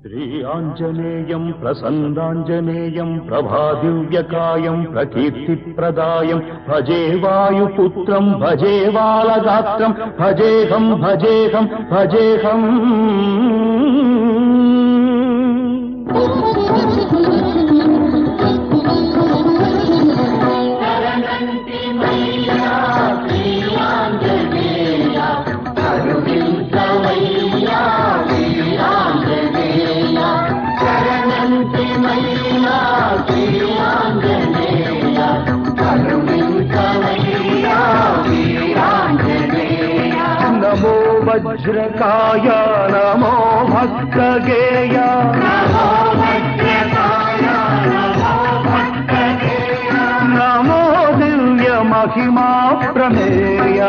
శ్రీయాంజనేయం ప్రసన్నాంజనేయం ప్రభాదివ్యకాయం ప్రకీర్తిప్రదాయం భజే వాయుపుత్రం భజే బాలగాత్రం భజేహం భజేహం భజేహం. నమో వజ్రకాయ నమో భక్తగేయ నమో దివ్య మహిమా ప్రమేయ.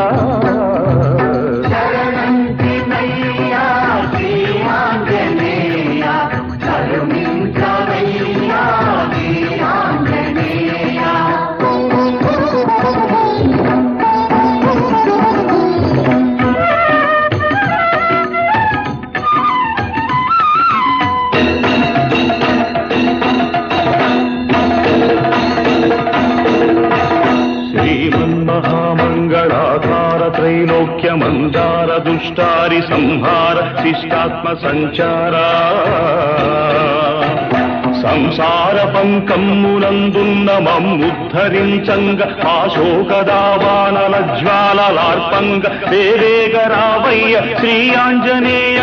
శ్రీమన్మహామంగళాధార త్రైలోక్యమందార దుష్టారి సంహార శిష్టాత్మ సంచార సంసార పంకమ్మునందున్న మమ్ముద్ధరించంగ ఆశోకదావానల జ్వాలలార్పంగ వేవేగరావయ్య శ్రీ ఆంజనేయ.